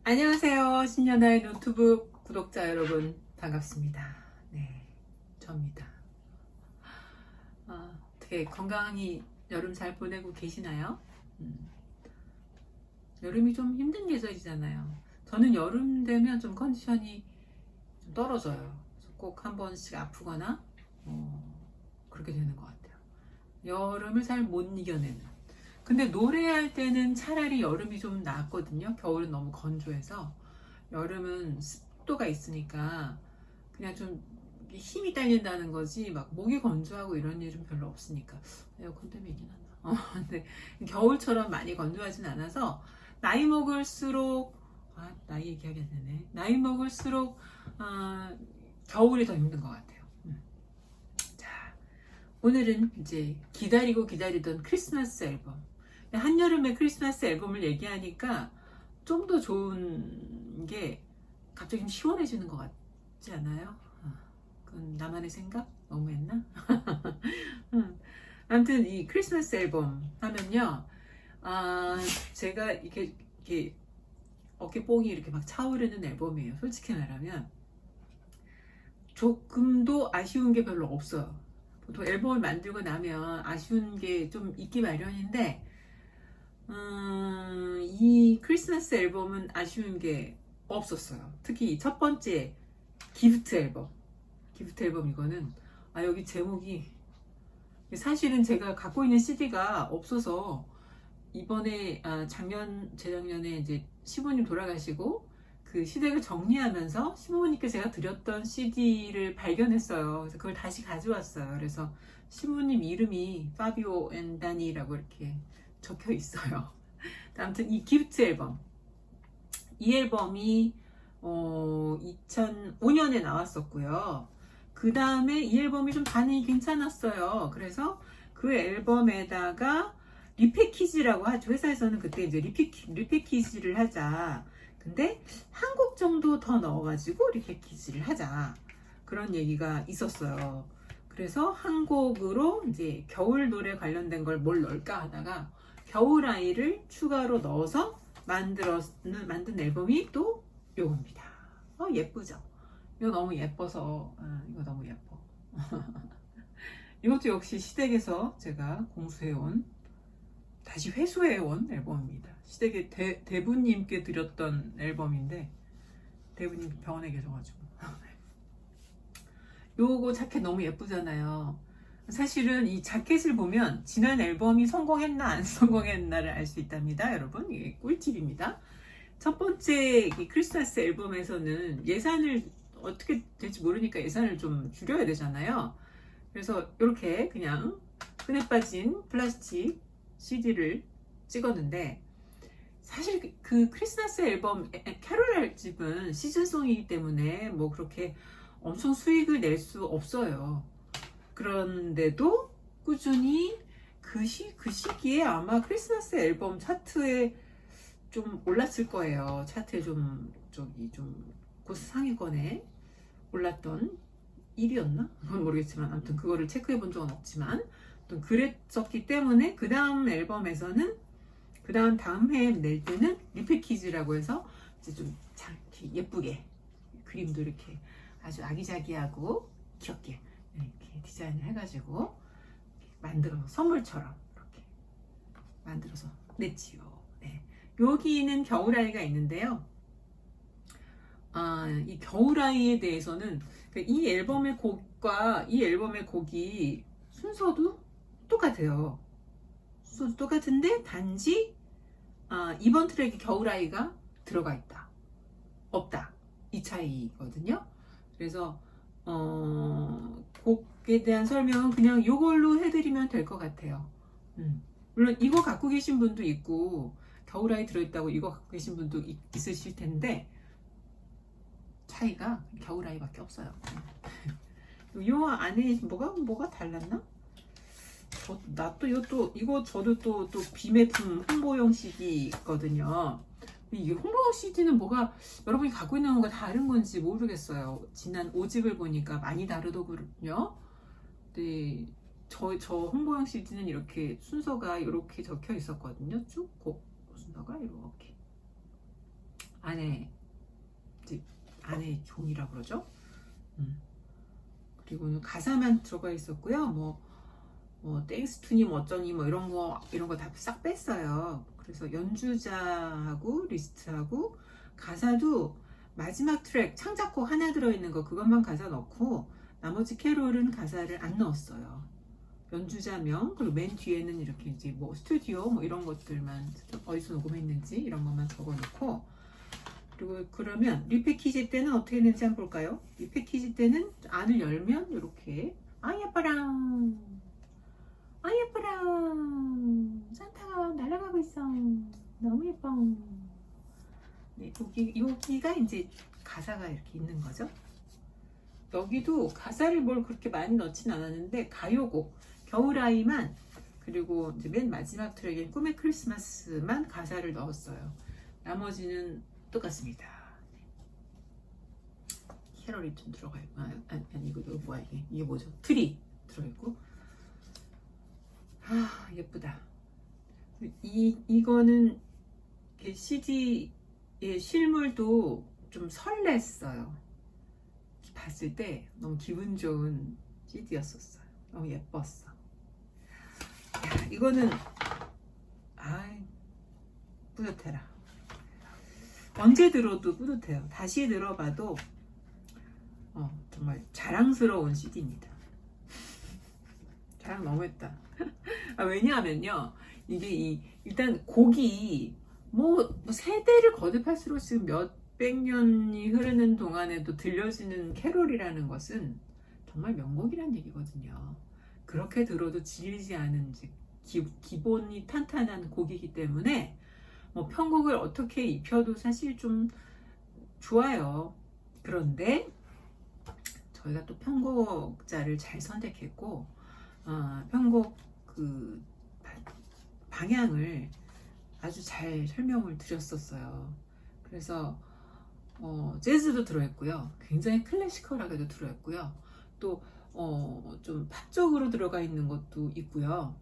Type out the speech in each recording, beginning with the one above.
안녕하세요. 신년아의 노트북 구독자 여러분 반갑습니다. 네, 저입니다. 어떻게 건강히 여름 잘 보내고 계시나요? 여름이 좀 힘든 계절이잖아요. 저는 여름 되면 좀 컨디션이 좀 떨어져요. 그래서 꼭 한 번씩 아프거나 그렇게 되는 것 같아요. 여름을 잘 못 이겨내는. 근데 노래할 때는 차라리 여름이 좀 낫거든요. 겨울은 너무 건조해서. 여름은 습도가 있으니까 그냥 좀 힘이 딸린다는 거지 막 목이 건조하고 이런 일은 별로 없으니까 에어컨 때문에 이긴 하나. 근데 겨울처럼 많이 건조하진 않아서 나이 먹을수록 나이 얘기하게 되네. 나이 먹을수록 겨울이 더 힘든 것 같아요. 자, 오늘은 이제 기다리고 기다리던 크리스마스 앨범, 한여름의 크리스마스 앨범을 얘기하니까 좀 더 좋은 게 갑자기 좀 시원해지는 것 같지 않아요? 그건 나만의 생각? 너무했나? 아무튼 이 크리스마스 앨범 하면요, 제가 이렇게 어깨뽕이 이렇게 막 차오르는 앨범이에요. 솔직히 말하면 조금도 아쉬운 게 별로 없어요. 보통 앨범을 만들고 나면 아쉬운 게 좀 있기 마련인데 이 크리스마스 앨범은 아쉬운 게 없었어요. 특히 첫 번째 기프트 앨범 이거는 여기 제목이 사실은 제가 갖고 있는 CD가 없어서 이번에 재작년에 이제 시부모님 돌아가시고 그 시댁을 정리하면서 시부모님께 제가 드렸던 CD를 발견했어요. 그래서 그걸 다시 가져왔어요. 그래서 시부모님 이름이 파비오 앤 다니라고 이렇게 적혀 있어요. 아무튼 이 기프트 앨범, 이 앨범이 2005년에 나왔었고요. 그 다음에 이 앨범이 좀 반응이 괜찮았어요. 그래서 그 앨범에다가 리패키지라고 하죠. 회사에서는 그때 이제 리패키지를 하자. 근데 한 곡 정도 더 넣어가지고 리패키지를 하자. 그런 얘기가 있었어요. 그래서 한 곡으로 이제 겨울 노래 관련된 걸 뭘 넣을까 하다가 겨울아이를 추가로 넣어서 만든 앨범이 또 요겁니다. 예쁘죠? 이거 너무 예뻐서 이거 너무 예뻐. 이것도 역시 시댁에서 제가 공수해온, 다시 회수해온 앨범입니다. 시댁의 대부님께 드렸던 앨범인데 대부님 병원에 계셔가지고 요거 자켓 너무 예쁘잖아요. 사실은 이 자켓을 보면 지난 앨범이 성공했나 안 성공했나를 알 수 있답니다. 여러분, 이게 꿀팁입니다. 첫 번째 이 크리스마스 앨범에서는 예산을 어떻게 될지 모르니까 예산을 좀 줄여야 되잖아요. 그래서 이렇게 그냥 끈에 빠진 플라스틱 CD를 찍었는데, 사실 그 크리스마스 앨범 캐롤 집은 시즌송이기 때문에 뭐 그렇게 엄청 수익을 낼 수 없어요. 그런데도 꾸준히 그 시기에 아마 크리스마스 앨범 차트에 좀 올랐을 거예요. 차트에 좀 상위권에 올랐던 1위였나? 그건 모르겠지만 아무튼 그거를 체크해 본 적은 없지만 또 그랬었기 때문에 그 다음 앨범에서는 다음 해에 낼 때는 리패키지라고 해서 이제 좀 이렇게 예쁘게 그림도 이렇게 아주 아기자기하고 귀엽게 이렇게 디자인을 해가지고 만들어서 선물처럼 이렇게 만들어서 냈지요. 네. 여기는 겨울아이가 있는데요. 이 겨울아이에 대해서는 이 앨범의 곡과 이 앨범의 곡이 순서도 똑같아요. 순서도 똑같은데 단지 이번 트랙에 겨울아이가 들어가 있다, 없다, 이 차이거든요. 그래서 곡에 대한 설명은 그냥 이걸로 해드리면 될 것 같아요. 물론 이거 갖고 계신 분도 있고 겨울아이 들어있다고 이거 갖고 계신 분도 있으실 텐데 차이가 겨울아이밖에 없어요. 요 안에 뭐가 달랐나? 저도 또 비매품 홍보용 CD거든요. 이 홍보용 CD는 여러분이 갖고 있는 것과 다른 건지 모르겠어요. 지난 5집을 보니까 많이 다르더군요. 근데 저 홍보용 CD는 이렇게 순서가 이렇게 적혀 있었거든요. 쭉 곡 순서가 이렇게. 안에 이제 안에 종이라고 그러죠. 그리고는 가사만 들어가 있었고요. 뭐 땡스 투니 뭐 어쩌니 뭐 이런 거 다 싹 뺐어요. 그래서 연주자하고 리스트하고 가사도 마지막 트랙 창작곡 하나 들어있는 거 그것만 가사 넣고 나머지 캐롤은 가사를 안 넣었어요. 연주자명 그리고 맨 뒤에는 이렇게 이제 뭐 스튜디오 뭐 이런 것들만 어디서 녹음했는지 이런 것만 적어놓고 그리고 그러면 리패키지 때는 어떻게 했는지 한번 볼까요? 리패키지 때는 안을 열면 이렇게 아 예뻐라 아 예뻐라 산타가 날아가고 있어 너무 예뻐. 네, 여기가 이제 가사가 이렇게 있는 거죠. 여기도 가사를 뭘 그렇게 많이 넣진 않았는데 가요곡 겨울아이만 그리고 이제 맨 마지막 트랙인 꿈의 크리스마스만 가사를 넣었어요. 나머지는 똑같습니다. 캐럴이 좀 들어가 있고 아니 이거 뭐야 이게 뭐죠? 트리 들어있고 아 예쁘다. 이거는 CD의 실물도 좀 설렜어요. 봤을 때 너무 기분 좋은 CD였었어요. 너무 예뻤어. 야, 이거는 뿌듯해라. 언제 들어도 뿌듯해요. 다시 들어봐도 정말 자랑스러운 CD입니다. 자랑 너무했다. 왜냐하면요 이게 일단 곡이 뭐 세대를 거듭할수록 지금 몇백 년이 흐르는 동안에도 들려지는 캐롤이라는 것은 정말 명곡이란 얘기거든요. 그렇게 들어도 질리지 않은 기본이 탄탄한 곡이기 때문에 뭐 편곡을 어떻게 입혀도 사실 좀 좋아요. 그런데 저희가 또 편곡자를 잘 선택했고 편곡 그 방향을 아주 잘 설명을 드렸었어요. 그래서 재즈도 들어있고요. 굉장히 클래시컬하게도 들어있고요. 또 좀 팝적으로 들어가 있는 것도 있고요.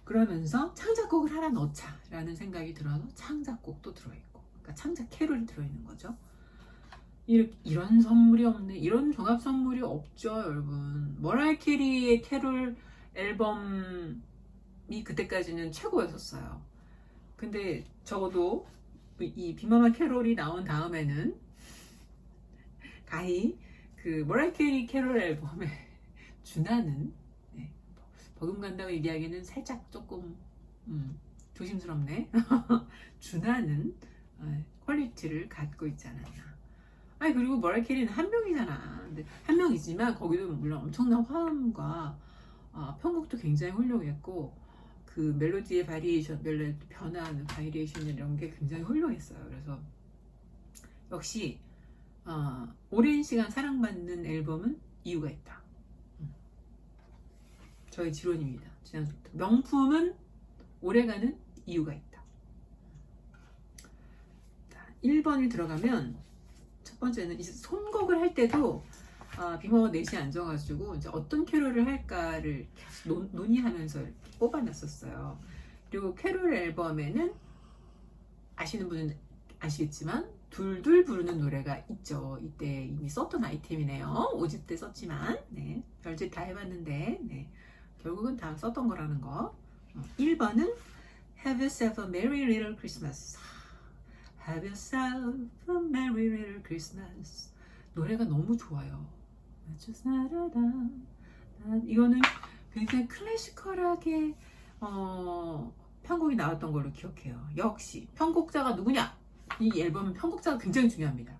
그러면서 창작곡을 하나 넣자라는 생각이 들어서 창작곡도 들어있고, 그러니까 창작 캐롤이 들어있는 거죠. 이런 선물이 없네. 이런 종합 선물이 없죠, 여러분. 머라이어 캐리의 캐롤 앨범이 그때까지는 최고였었어요. 근데 적어도 이 빅마마 캐롤이 나온 다음에는 가히 그 머라이어 캐리 캐롤 앨범에 준하는 버금간다고 얘기하기는 살짝 조금 조심스럽네. 준하는 퀄리티를 갖고 있지 않았나. 그리고 머라이어 캐리는 한 명이잖아. 근데 한 명이지만 거기도 물론 엄청난 화음과 편곡도 굉장히 훌륭했고 그 멜로디의 바리에이션, 멜로디 변화하는 바리에이션 이런 게 굉장히 훌륭했어요. 그래서 역시 오랜 시간 사랑받는 앨범은 이유가 있다. 저의 지론입니다. 지난주부터. 명품은 오래가는 이유가 있다. 자, 1번을 들어가면 첫 번째는 이제 선곡을 할 때도 빅마마 넷이 앉아가지고 이제 어떤 캐롤을 할까를 계속 논의하면서 이렇게 뽑아놨었어요. 그리고 캐롤 앨범에는 아시는 분은 아시겠지만 둘둘 부르는 노래가 있죠. 이때 이미 썼던 아이템이네요. 5집 때 썼지만 별짓 다 해봤는데 결국은 다 썼던 거라는 거. 1번은 Have yourself a merry little Christmas. Have yourself a merry little Christmas. 노래가 너무 좋아요. 이거는 굉장히 클래시컬하게 편곡이 나왔던 걸로 기억해요. 역시 편곡자가 누구냐? 이 앨범 편곡자가 굉장히 중요합니다.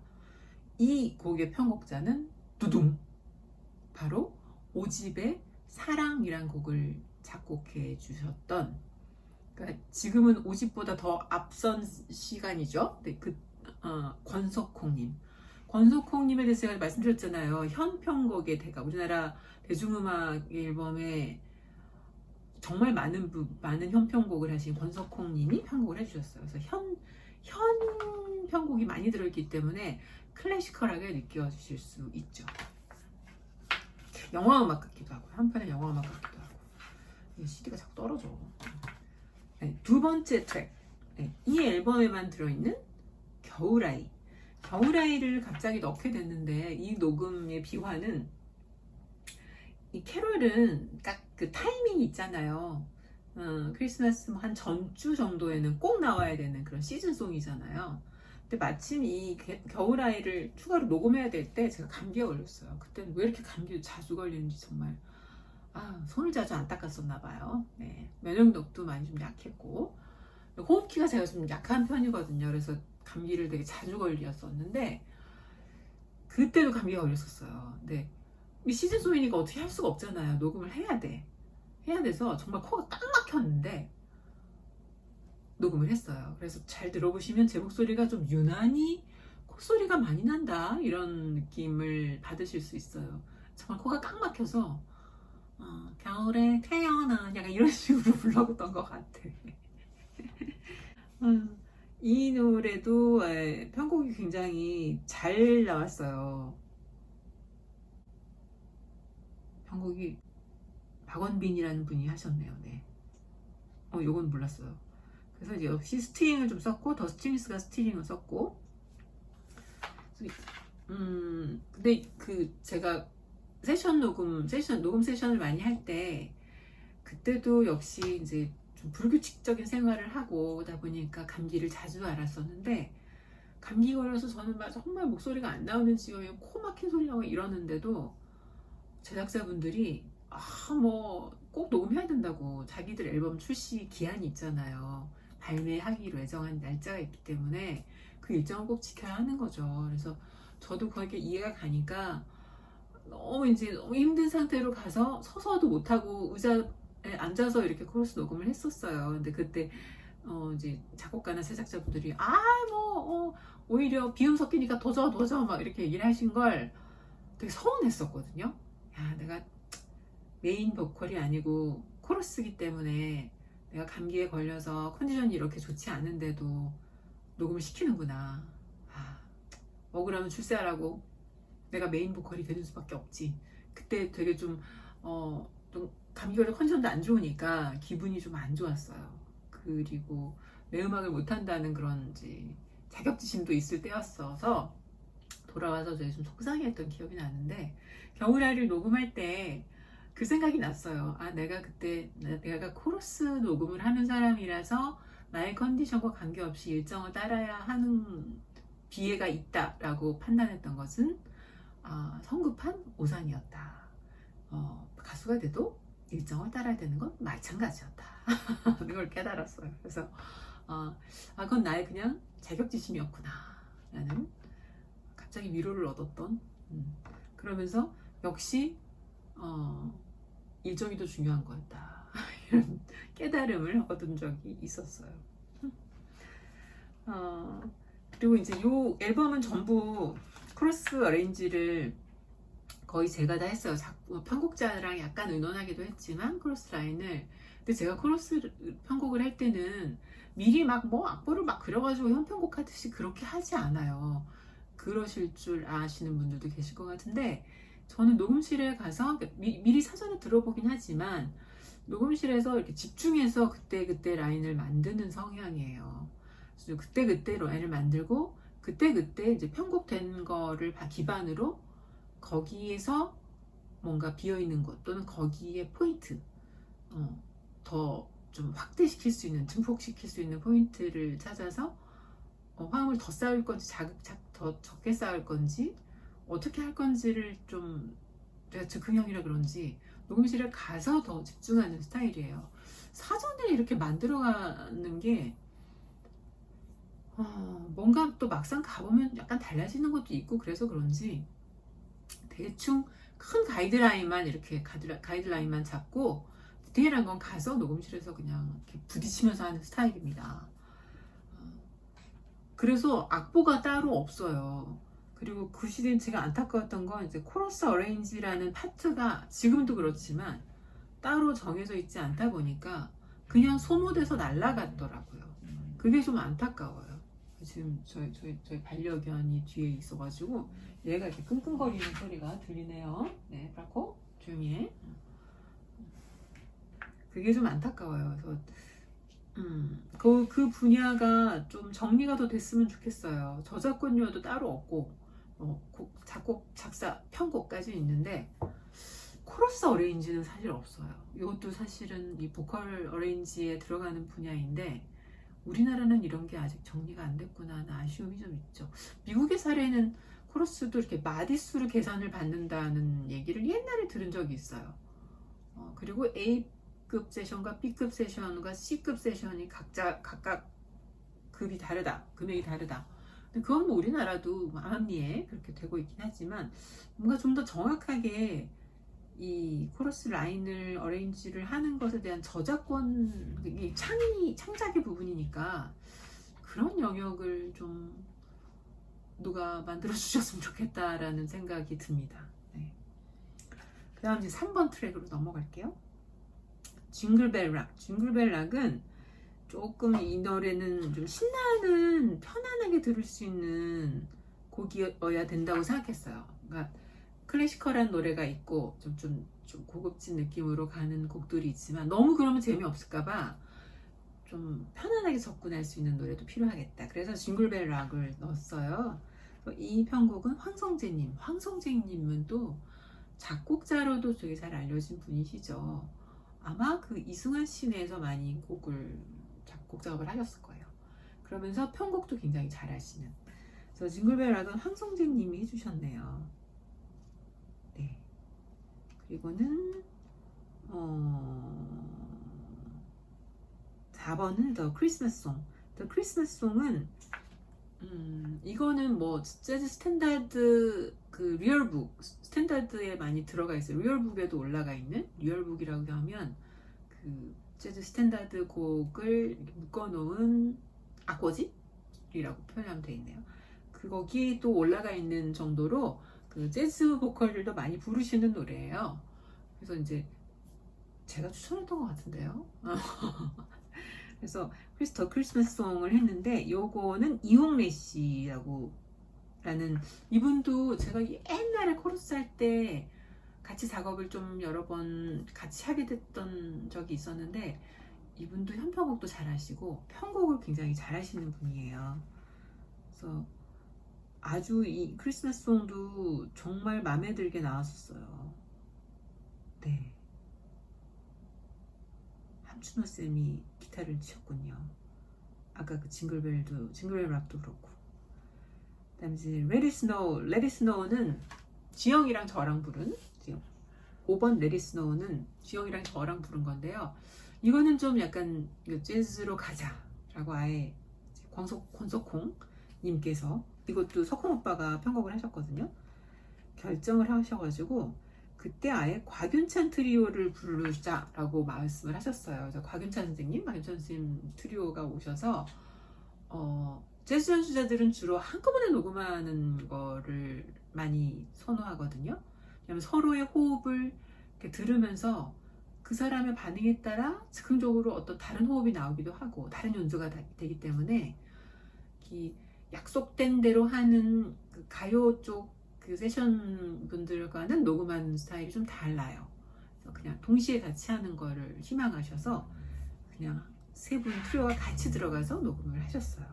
이 곡의 편곡자는 두둥 바로 5집의 사랑이란 곡을 작곡해 주셨던, 그러니까 지금은 5집보다 더 앞선 시간이죠. 권석홍님. 권석홍님에 대해서 제가 말씀드렸잖아요. 현 편곡의 대가. 우리나라 대중음악 앨범에 정말 많은 현 편곡을 하신 권석홍님이 편곡을 해주셨어요. 그래서 현 편곡이 많이 들어있기 때문에 클래시컬하게 느껴지실 수 있죠. 영화음악 같기도 하고, 한편의 영화음악 같기도 하고. 이 CD가 자꾸 떨어져. 두 번째 트랙. 이 앨범에만 들어있는 겨울아이. 겨울아이를 갑자기 넣게 됐는데, 이 녹음의 비화는, 이 캐롤은 딱 그 타이밍이 있잖아요. 크리스마스 한 전주 정도에는 꼭 나와야 되는 그런 시즌송이잖아요. 근데 마침 이 겨울아이를 추가로 녹음해야 될 때 제가 감기에 걸렸어요. 그때는 왜 이렇게 감기 자주 걸리는지 정말 손을 자주 안 닦았었나 봐요. 네, 면역력도 많이 좀 약했고 호흡기가 제가 좀 약한 편이거든요. 그래서 감기를 되게 자주 걸렸었는데 그때도 감기가 걸렸었어요. 근데 이 시즌송이니까 어떻게 할 수가 없잖아요. 녹음을 해야 돼. 해야 돼서 정말 코가 꽉 막혔는데 녹음을 했어요. 그래서 잘 들어보시면 제 목소리가 좀 유난히 콧소리가 많이 난다 이런 느낌을 받으실 수 있어요. 정말 코가 꽉 막혀서 겨울에 태어난 약간 이런 식으로 불러봤던 것 같아. 이 노래도 편곡이 굉장히 잘 나왔어요. 편곡이 박원빈이라는 분이 하셨네요. 네. 요건 몰랐어요. 그래서 이제 역시 스트링을 좀 썼고, 더 스트링스가 스트링을 썼고, 근데 제가 녹음 세션을 많이 할 때, 그때도 역시 이제 좀 불규칙적인 생활을 하고 그러다 보니까 감기를 자주 앓았었는데, 감기 걸려서 저는 정말 목소리가 안 나오는 지경에 코 막힌 소리 나고 이러는데도 제작자분들이 뭐 꼭 녹음해야 된다고, 자기들 앨범 출시 기한이 있잖아요. 발매하기로 예정한 날짜가 있기 때문에 그 일정을 꼭 지켜야 하는 거죠. 그래서 저도 거기에 이해가 가니까 너무 힘든 상태로 가서 서서도 못하고 의자에 앉아서 이렇게 코러스 녹음을 했었어요. 근데 그때 이제 작곡가나 제작자분들이 오히려 비음 섞이니까 더져 막 이렇게 얘기를 하신 걸 되게 서운했었거든요. 야, 내가 메인 보컬이 아니고 코러스기 때문에 내가 감기에 걸려서 컨디션이 이렇게 좋지 않은데도 녹음을 시키는구나. 억울하면 출세하라고 내가 메인 보컬이 되는 수밖에 없지. 그때 되게 좀 감기 걸려 컨디션도 안 좋으니까 기분이 좀 안 좋았어요. 그리고 내 음악을 못한다는 그런 자격지심도 있을 때였어서 돌아와서 되게 좀 속상했던 기억이 나는데, 겨울아이를 녹음할 때 그 생각이 났어요. 내가 코러스 녹음을 하는 사람이라서 나의 컨디션과 관계없이 일정을 따라야 하는 비애가 있다라고 판단했던 것은 성급한 오산이었다. 가수가 돼도 일정을 따라야 되는 건 마찬가지였다. 이걸 깨달았어요. 그래서 그건 나의 그냥 자격지심이었구나 라는 갑자기 위로를 얻었던, 그러면서 역시 일정이 더 중요한 거였다 이런 깨달음을 얻은 적이 있었어요. 그리고 이제 이 앨범은 전부 코러스 어레인지를 거의 제가 다 했어요. 편곡자랑 약간 의논하기도 했지만 코러스 라인을. 근데 제가 코러스 편곡을 할 때는 미리 악보를 그려가지고 현편곡 하듯이 그렇게 하지 않아요. 그러실 줄 아시는 분들도 계실 것 같은데, 저는 녹음실에 가서 미리 사전에 들어보긴 하지만 녹음실에서 이렇게 집중해서 그때 라인을 만드는 성향이에요. 그래서 그때 라인을 만들고 그때 이제 편곡된 거를 기반으로 거기에서 뭔가 비어있는 것 또는 거기에 포인트 더 좀 확대시킬 수 있는, 증폭시킬 수 있는 포인트를 찾아서 화음을 더 쌓을 건지 더 적게 쌓을 건지 어떻게 할 건지를 좀, 제가 즉흥형이라 그런지 녹음실에 가서 더 집중하는 스타일이에요. 사전에 이렇게 만들어가는 게 뭔가 또 막상 가보면 약간 달라지는 것도 있고, 그래서 그런지 대충 큰 가이드라인만 잡고 디테일한 건 가서 녹음실에서 그냥 이렇게 부딪히면서 하는 스타일입니다. 그래서 악보가 따로 없어요. 그리고 그 시대엔 제가 안타까웠던 건 이제 코러스 어레인지라는 파트가 지금도 그렇지만 따로 정해져 있지 않다 보니까 그냥 소모돼서 날아갔더라고요. 그게 좀 안타까워요. 지금 저희 반려견이 뒤에 있어가지고 얘가 이렇게 끙끙거리는 소리가 들리네요. 네, 브라코 조용히 해. 그게 좀 안타까워요. 그래서 그 분야가 좀 정리가 더 됐으면 좋겠어요. 저작권료도 따로 없고, 작곡, 작사, 편곡까지 있는데, 코러스 어레인지는 사실 없어요. 이것도 사실은 이 보컬 어레인지에 들어가는 분야인데, 우리나라는 이런 게 아직 정리가 안 됐구나 하는 아쉬움이 좀 있죠. 미국의 사례는 코러스도 이렇게 마디수로 계산을 받는다는 얘기를 옛날에 들은 적이 있어요. 그리고 A급 세션과 B급 세션과 C급 세션이 각각 급이 다르다, 금액이 다르다. 근데 그건 뭐 우리나라도 암리에 그렇게 되고 있긴 하지만 뭔가 좀 더 정확하게 이 코러스 라인을 어레인지를 하는 것에 대한 저작권, 이 창작의 부분이니까 그런 영역을 좀 누가 만들어 주셨으면 좋겠다라는 생각이 듭니다. 네. 그 다음 이제 3번 트랙으로 넘어갈게요. 징글벨 락. 징글벨 락은 조금 이 노래는 좀 신나는 편안하게 들을 수 있는 곡이어야 된다고 생각했어요. 그러니까 클래시컬한 노래가 있고 좀 고급진 느낌으로 가는 곡들이 있지만 너무 그러면 재미없을까봐 좀 편안하게 접근할 수 있는 노래도 필요하겠다. 그래서 징글벨 락을 넣었어요. 이 편곡은 황성재님은 또 작곡자로도 되게 잘 알려진 분이시죠. 아마 그 이승환 시내에서 많이 곡을 작곡 작업을 하셨을 거예요. 그러면서 편곡도 굉장히 잘 하시는. 그래서 징글벨 락은 황성재님이 해주셨네요. 네. 그리고는 4번은 The Christmas Song. The Christmas Song은 이거는 뭐 재즈 스탠다드 그 리얼북 스탠다드에 많이 들어가 있어요. 리얼북에도 올라가 있는 리얼북이라고 하면 그 재즈 스탠다드 곡을 묶어놓은 악보집이라고 표현하면 돼 있네요. 거기 또 올라가 있는 정도로 그 재즈 보컬들도 많이 부르시는 노래예요. 그래서 이제 제가 추천했던 것 같은데요. 그래서 더 크리스마스 송을 했는데 요거는 이홍래 씨라고 라는 이분도 제가 옛날에 코러스 할 때 같이 작업을 좀 여러 번 같이 하게 됐던 적이 있었는데 이분도 현편곡도 잘하시고 편곡을 굉장히 잘하시는 분이에요. 그래서 아주 이 크리스마스 송도 정말 마음에 들게 나왔었어요. 네. 함춘호 쌤이 기타를 치셨군요. 아까 그 징글벨 락도 그렇고. 그다음에 이제 Let It Snow. Let It Snow는 지영이랑 저랑 부른 5번 Let It Snow는 지영이랑 저랑 부른 건데요. 이거는 좀 약간 재즈로 가자라고 아예 권석홍 님께서 이것도 석홍 오빠가 편곡을 하셨거든요. 결정을 하셔가지고 그때 아예 곽윤찬 트리오를 부르자라고 말씀을 하셨어요. 그래서 곽윤찬 선생님 트리오가 오셔서 재즈 연주자들은 주로 한꺼번에 녹음하는 거를 많이 선호하거든요. 왜냐하면 서로의 호흡을 이렇게 들으면서 그 사람의 반응에 따라 즉흥적으로 어떤 다른 호흡이 나오기도 하고 다른 연주가 되기 때문에 약속된 대로 하는 그 가요 쪽 그 세션 분들과는 녹음하는 스타일이 좀 달라요. 그냥 동시에 같이 하는 거를 희망하셔서 그냥 세 분 트리오가 같이 들어가서 녹음을 하셨어요.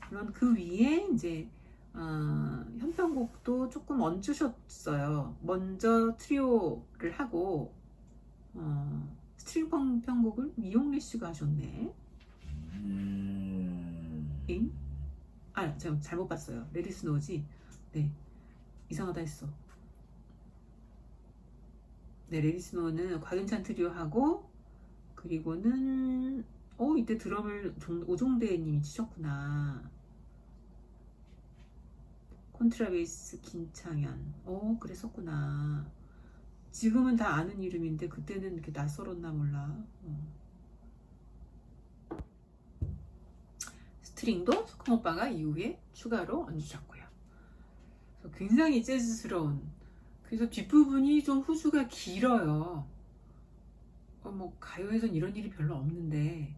물론 그 위에 이제 현편곡도 조금 얹으셨어요. 먼저 트리오를 하고 스트링 편곡을 이용래 씨가 하셨네. 제가 잘못 봤어요. 레디 스노우지. 네, 이상하다 했어. 네, 레디 스노우는 곽윤찬 트리오하고 그리고는 이때 드럼을 오종대 님이 치셨구나. 콘트라베이스 김창현. 그랬었구나. 지금은 다 아는 이름인데 그때는 이렇게 낯설었나 몰라. 스트링도 석훈 오빠가 이후에 추가로 얹으셨고요. 그래서 굉장히 재즈스러운. 그래서 뒷부분이 좀 후주가 길어요. 뭐 가요에선 이런 일이 별로 없는데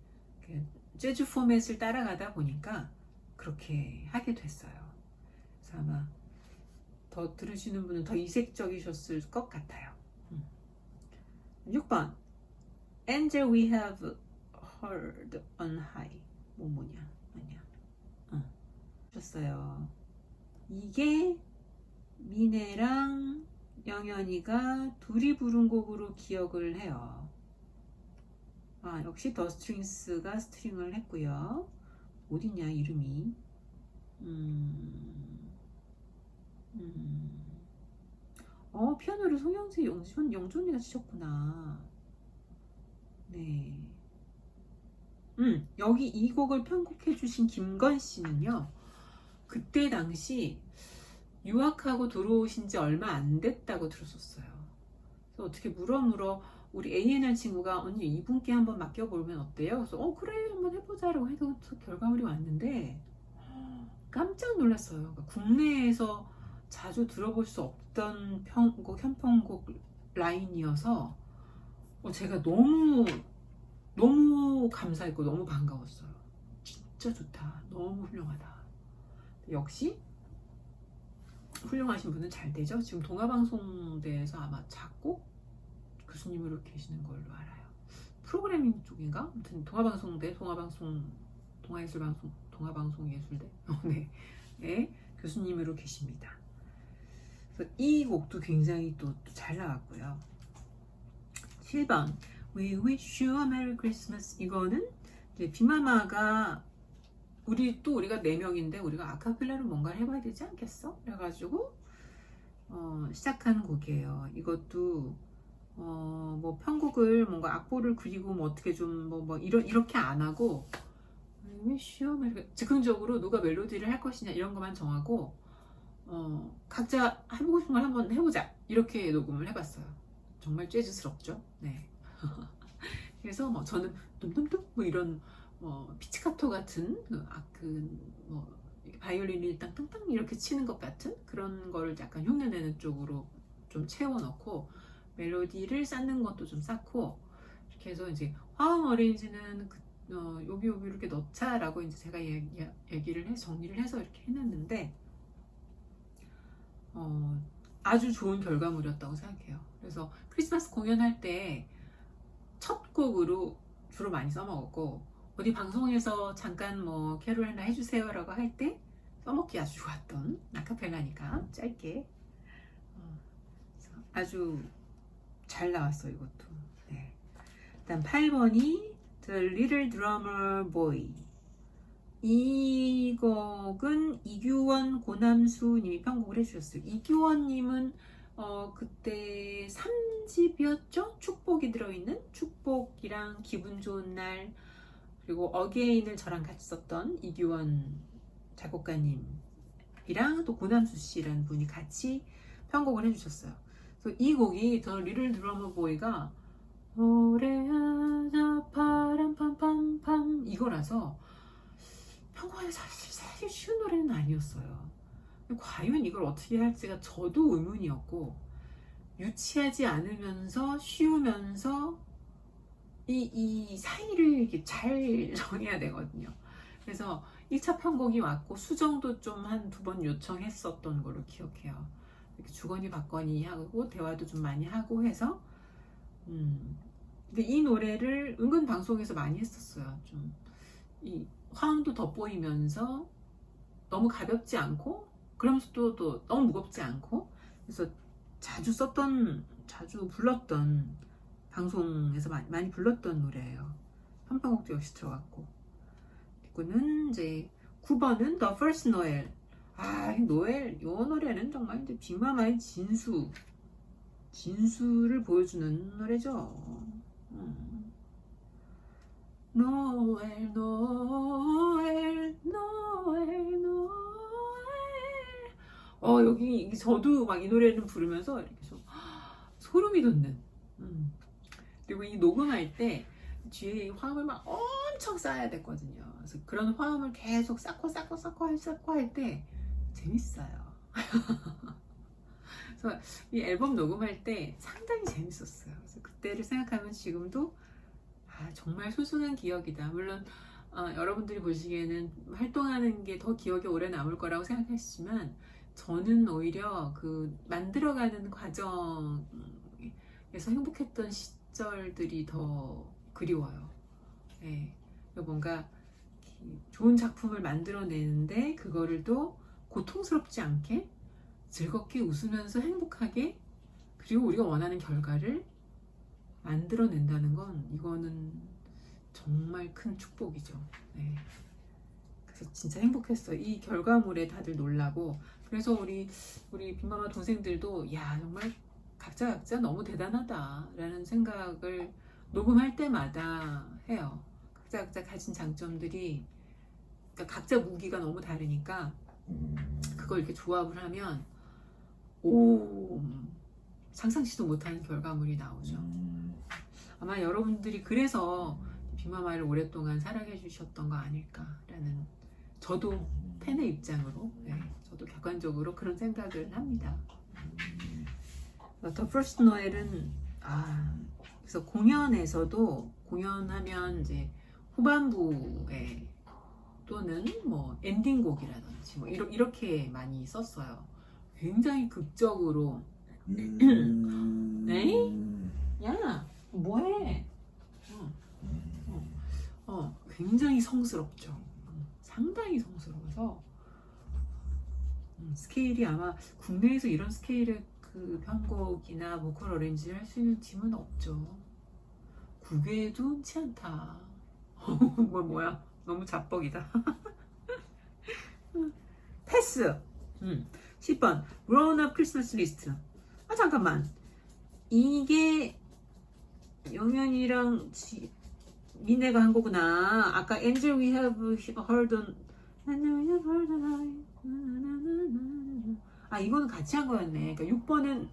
재즈 포맷을 따라가다 보니까 그렇게 하게 됐어요. 그래서 아마 더 들으시는 분은 더 이색적이셨을 것 같아요. 6번 Angel We Have heard on high. 뭐냐 아니야. 줬어요. 이게 미네랑 영현이가 둘이 부른 곡으로 기억을 해요. 역시 더 스트링스가 스트링을 했고요. 어딨냐 이름이. 피아노를 송영재 영준이가 치셨구나. 네. 여기 이 곡을 편곡해 주신 김건 씨는요, 그때 당시 유학하고 들어오신 지 얼마 안 됐다고 들었었어요. 그래서 어떻게 물어 우리 A&R 친구가 언니 이분께 한번 맡겨보면 어때요? 그래서 그래 한번 해보자라고 해서 결과물이 왔는데 깜짝 놀랐어요. 그러니까 국내에서 자주 들어볼 수 없던 현편곡 라인이어서 제가 너무 감사했고 너무 반가웠어요. 진짜 좋다. 너무 훌륭하다. 역시 훌륭하신 분은 잘 되죠. 지금 동아방송대에서 아마 작곡 교수님으로 계시는 걸로 알아요. 프로그래밍 쪽인가? 아무튼 동아방송대, 동아예술방송, 동아방송예술대 네, 교수님으로 계십니다. 그래서 이 곡도 굉장히 또 잘 나왔고요. 7번 We wish you a Merry Christmas. 이거는 이제 빅마마가 우리가 4명인데 우리가 아카펠라로 뭔가를 해봐야 되지 않겠어? 그래가지고 시작한 곡이에요. 이것도 뭐 편곡을 뭔가 악보를 그리고 뭐 어떻게 좀 이렇게 안 하고 즉흥적으로 누가 멜로디를 할 것이냐 이런 것만 정하고 각자 해보고 싶은 걸 한번 해보자 이렇게 녹음을 해봤어요. 정말 재즈스럽죠. 네. 그래서 저는 둠둠둠 이런 피치카토 같은 바이올린을 땅땅땅 이렇게 치는 것 같은 그런 거를 약간 흉내내는 쪽으로 좀 채워넣고 멜로디를 쌓는 것도 좀 쌓고 이렇게 해서 이제 화음 어레인지는 여기 이렇게 넣자라고 이제 제가 얘기를 해서 정리를 해서 이렇게 해놨는데 아주 좋은 결과물이었다고 생각해요. 그래서 크리스마스 공연할 때 첫 곡으로 주로 많이 써먹었고 어디 방송에서 잠깐 캐롤 하나 해주세요 라고 할 때 써먹기 아주 좋았던 아카펠라니까 짧게 아주 잘 나왔어요. 이것도. 네. 일단 8번이 The Little Drummer Boy. 이 곡은 이규원, 고남수 님이 편곡을 해주셨어요. 이규원 님은 그때 3집이었죠? 축복이 들어있는 축복이랑 기분 좋은 날 그리고 어게인을 저랑 같이 썼던 이규원 작곡가님이랑 또 고남수 씨라는 분이 같이 편곡을 해주셨어요. 그래서 이 곡이 더 리틀 드러머 보이가 노래하자 파람팜팜팜 이거라서 편곡하기 사실 쉬운 노래는 아니었어요. 과연 이걸 어떻게 할지가 저도 의문이었고 유치하지 않으면서 쉬우면서 이 사이를 이렇게 잘 정해야 되거든요. 그래서 1차 편곡이 왔고 수정도 좀 한 2번 요청했었던 걸로 기억해요. 이렇게 주거니 받거니 하고 대화도 좀 많이 하고 해서 근데 이 노래를 은근 방송에서 많이 했었어요. 좀 이 화음도 돋보이면서 너무 가볍지 않고 그러면서 또 너무 무겁지 않고 그래서 자주 불렀던 방송에서 많이 불렀던 노래예요. 한편곡도 역시 들어갔고 그리고는 이제 9번은 The First Noel. 이 노래는 정말 이제 빅마마의 진수를 보여주는 노래죠. 노엘 노엘 노엘 노엘 여기 저도 막 이 노래를 부르면서 이렇게 좀 소름이 돋는 그리고 이 녹음할 때 뒤에 화음을 막 엄청 쌓아야 됐거든요. 그래서 그런 화음을 계속 쌓고 할 때 재밌어요. 그래서 이 앨범 녹음할 때 상당히 재밌었어요. 그래서 그때를 생각하면 지금도 정말 소중한 기억이다. 물론 여러분들이 보시기에는 활동하는 게 더 기억에 오래 남을 거라고 생각하시지만 저는 오히려 그 만들어가는 과정에서 행복했던 시절들이 더 그리워요. 예. 뭔가 좋은 작품을 만들어내는데 그거를 또 고통스럽지 않게 즐겁게 웃으면서 행복하게 그리고 우리가 원하는 결과를 만들어낸다는 건 이거는 정말 큰 축복이죠. 네. 그래서 진짜 행복했어요. 이 결과물에 다들 놀라고 그래서 우리 빅마마 동생들도 야 정말 각자 너무 대단하다라는 생각을 녹음할 때마다 해요. 각자 가진 장점들이 그러니까 각자 무기가 너무 다르니까 그걸 이렇게 조합을 하면 오 상상치도 못하는 결과물이 나오죠. 아마 여러분들이 그래서 빅마마를 오랫동안 사랑해 주셨던 거 아닐까라는 저도 팬의 입장으로 네, 저도 객관적으로 그런 생각을 합니다. 더 퍼스트 노엘은 그래서 공연에서도 공연하면 이제 후반부에 또는 뭐 엔딩곡이라든지 뭐 이렇게 많이 썼어요. 굉장히 극적으로 네? 야 뭐해? 굉장히 성스럽죠. 상당히 성스러워서 스케일이 아마 국내에서 이런 스케일의 그 편곡이나 보컬 어레인지를 할 수 있는 팀은 없죠. 국외에도 흔치 않다. 뭐야 너무 자뻑이다. 패스. 10번 Grown Up Christmas List. 잠깐만 이게 영현이랑 미네가 한 거구나. 아까 Angel We Have Heard on 이거는 같이 한 거였네. 그러니까 6번은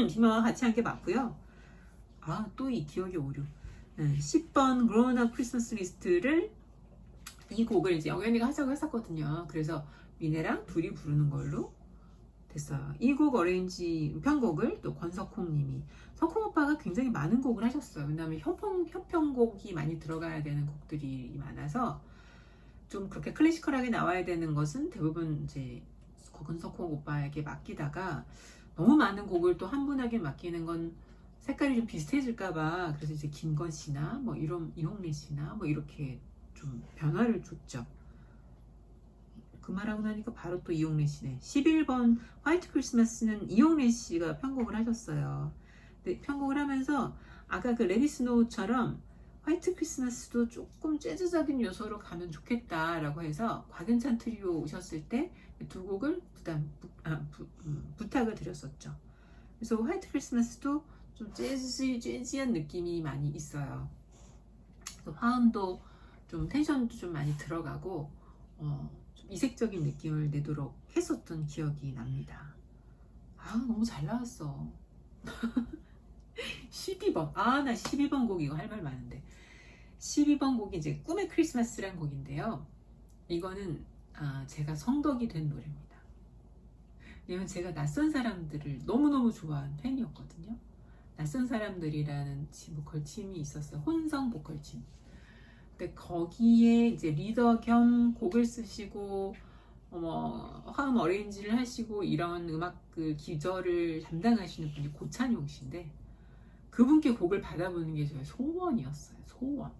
김아와 같이 한 게 맞고요. 또 이 기억의 오류. 10번 Grown Up Christmas List를 이 곡을 이제 영현이가 하자고 했었거든요. 그래서 미네랑 둘이 부르는 걸로 됐어요. 이 곡 어레인지 편곡을 또 권석홍님이 석홍 오빠가 굉장히 많은 곡을 하셨어요. 왜냐하면 협편곡이 많이 들어가야 되는 곡들이 많아서 좀 그렇게 클래시컬하게 나와야 되는 것은 대부분 이제 권석홍 오빠에게 맡기다가 너무 많은 곡을 또 한 분에게 맡기는 건 색깔이 좀 비슷해질까봐 그래서 이제 김건 씨나 뭐 이홍래 씨나 뭐 이렇게 좀 변화를 줬죠. 그 말하고 나니까 바로 또 이용래 씨네. 11번 화이트 크리스마스는 이용래 씨가 편곡을 하셨어요. 근데 편곡을 하면서 아까 그 레디 스노우처럼 화이트 크리스마스도 조금 재즈적인 요소로 가면 좋겠다라고 해서 곽윤찬 트리오 오셨을 때 두 곡을 부탁을 드렸었죠. 그래서 화이트 크리스마스도 좀 재즈한 느낌이 많이 있어요. 화음도 좀 텐션도 좀 많이 들어가고 좀 이색적인 느낌을 내도록 했었던 기억이 납니다. 너무 잘 나왔어. 12번 나 12번 곡 이거 할 말 많은데 12번 곡이 이제 꿈의 크리스마스란 곡인데요. 이거는 제가 성덕이 된 노래입니다. 왜냐면 제가 낯선 사람들을 너무너무 좋아하는 팬이었거든요. 낯선 사람들이라는 보컬 팀이 있었어요. 혼성 보컬 팀. 근데 거기에 이제 리더 겸 곡을 쓰시고 화음 어레인지를 하시고 이런 음악 그 기저를 담당하시는 분이 고찬용 씨인데 그분께 곡을 받아보는 게 저의 소원이었어요. 소원.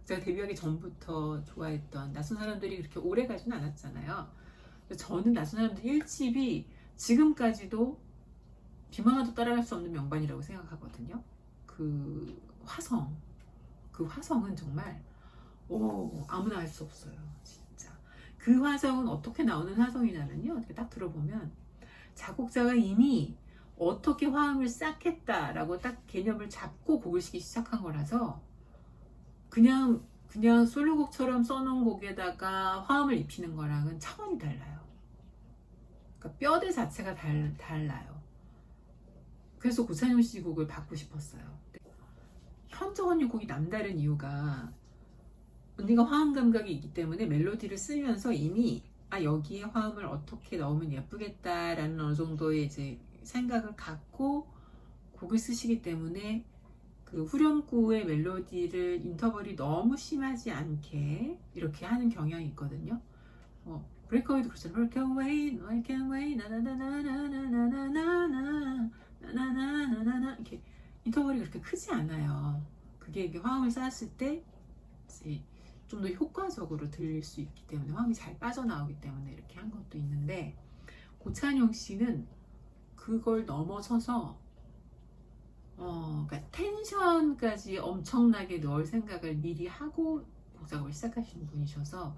제가 데뷔하기 전부터 좋아했던 낯선 사람들이 그렇게 오래 가진 않았잖아요. 저는 낯선 사람들 1집이 지금까지도 빅마마도 따라갈 수 없는 명반이라고 생각하거든요. 그 화성은 정말 아무나 알 수 없어요. 진짜. 그 화성은 어떻게 나오는 화성이냐면요. 이렇게 딱 들어보면 작곡자가 이미 어떻게 화음을 쌓겠다라고 딱 개념을 잡고 곡을 쓰기 시작한 거라서 그냥 솔로곡처럼 써놓은 곡에다가 화음을 입히는 거랑은 차원이 달라요. 그러니까 뼈대 자체가 달라요. 그래서 고찬용 씨 곡을 받고 싶었어요. 현정 언니 곡이 남다른 이유가 언니가 화음 감각이 있기 때문에 멜로디를 쓰면서 이미 여기에 화음을 어떻게 넣으면 예쁘겠다라는 어느 정도의 이제 생각을 갖고 곡을 쓰시기 때문에 그 후렴구의 멜로디를 인터벌이 너무 심하지 않게 이렇게 하는 경향이 있거든요. 브레이크어웨이도 그렇잖아요. Break away, 나나나나나나나나나나나나나나나 이렇게 인터벌이 그렇게 크지 않아요. 그게 화음을 쌓았을 때 좀 더 효과적으로 들릴 수 있기 때문에 화음이 잘 빠져나오기 때문에 이렇게 한 것도 있는데, 고찬용 씨는 그걸 넘어서서 그러니까 텐션까지 엄청나게 넣을 생각을 미리 하고 곡 작업을 시작하시는 분이셔서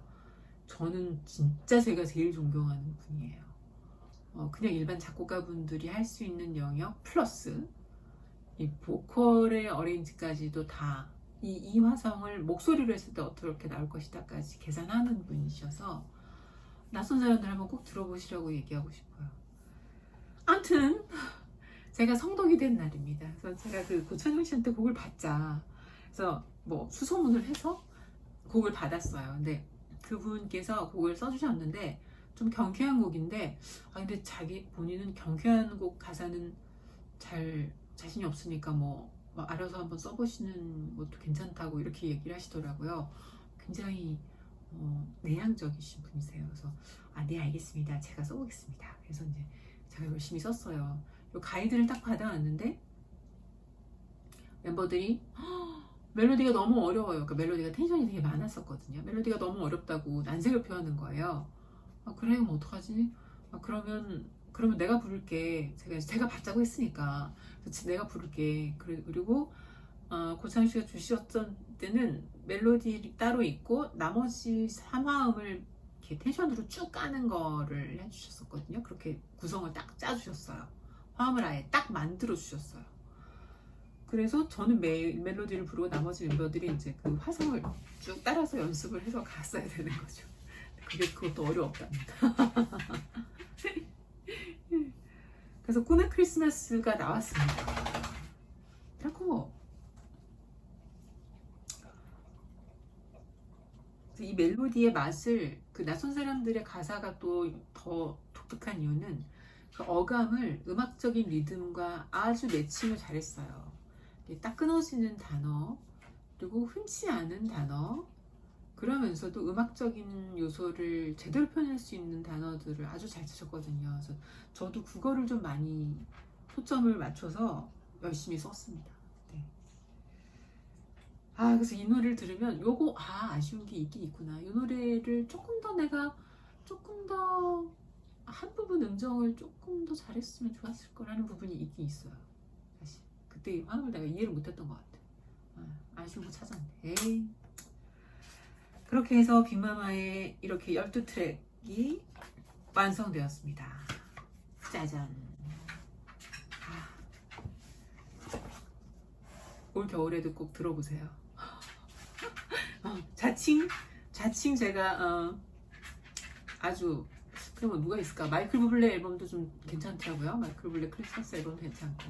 저는 진짜 제가 제일 존경하는 분이에요. 그냥 일반 작곡가분들이 할 수 있는 영역 플러스 이 보컬의 어레인지까지도 다 이 화성을 목소리로 했을 때 어떻게 나올 것이다까지 계산하는 분이셔서 낯선 사람들 한번 꼭 들어보시라고 얘기하고 싶어요. 아무튼 제가 성덕이 된 날입니다. 그래서 제가 그 고찬용 씨한테 곡을 받자. 그래서 뭐 수소문을 해서 곡을 받았어요. 근데 그분께서 곡을 써주셨는데 좀 경쾌한 곡인데, 근데 자기 본인은 경쾌한 곡 가사는 잘 자신이 없으니까 뭐 알아서 한번 써보시는 것도 괜찮다고 이렇게 얘기를 하시더라고요. 굉장히 내향적이신 분이세요. 그래서 네, 알겠습니다. 제가 써보겠습니다. 그래서 이제 제가 열심히 썼어요. 이 가이드를 딱 받아왔는데 멤버들이 멜로디가 너무 어려워요. 그러니까 멜로디가 텐션이 되게 많았었거든요. 멜로디가 너무 어렵다고 난색을 표하는 거예요. 그래, 그럼 어떡하지? 그러면 내가 부를게. 제가 받자고 했으니까. 그래서 내가 부를게. 그리고 고창 씨가 주셨던 때는 멜로디 따로 있고 나머지 3화음을 이렇게 텐션으로 쭉 까는 거를 해주셨었거든요. 그렇게 구성을 딱 짜주셨어요. 화음을 아예 딱 만들어 주셨어요. 그래서 저는 멜로디를 부르고 나머지 멤버들이 이제 그 화성을 쭉 따라서 연습을 해서 갔어야 되는 거죠. 그것도 어려웠답니다. 그래서 꿈의 크리스마스가 나왔습니다. 그리고 이 멜로디의 맛을, 그 낯선 사람들의 가사가 또 더 독특한 이유는 그 어감을 음악적인 리듬과 아주 매칭을 잘했어요. 딱 끊어지는 단어, 그리고 흔치 않은 단어, 그러면서도 음악적인 요소를 제대로 표현할 수 있는 단어들을 아주 잘 쓰셨거든요. 그래서 저도 그거를 좀 많이 초점을 맞춰서 열심히 썼습니다. 네. 그래서 이 노래를 들으면 요거 아쉬운 게 있긴 있구나. 이 노래를 조금 더 한 부분 음정을 조금 더 잘했으면 좋았을 거라는 부분이 있긴 있어요. 사실 그때 화음을 내가 이해를 못했던 것 같아. 아쉬운 거 찾았네. 에이. 그렇게 해서 빅마마의 이렇게 12트랙이 완성되었습니다. 짜잔. 올 겨울에도 꼭 들어보세요. 자칭 제가 아주, 그러면 누가 있을까? 마이클 부블레 앨범도 좀 괜찮더라고요. 마이클 부블레 크리스마스 앨범도 괜찮고,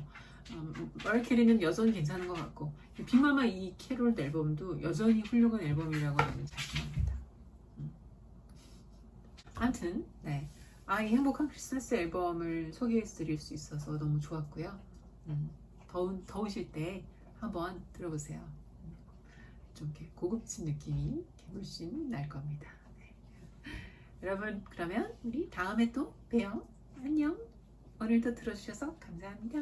머리 캐리는 여전히 괜찮은 것 같고, 빅마마 이 캐롤 앨범도 여전히 훌륭한 앨범이라고 저는 자신합니다. 아무튼 네, 이 행복한 크리스마스 앨범을 소개해드릴 수 있어서 너무 좋았고요. 더우실 때 한번 들어보세요. 좀 이렇게 고급진 느낌이 물씬 날 겁니다. 네. 여러분, 그러면 우리 다음에 또 봬요. 안녕. 오늘도 들어주셔서 감사합니다.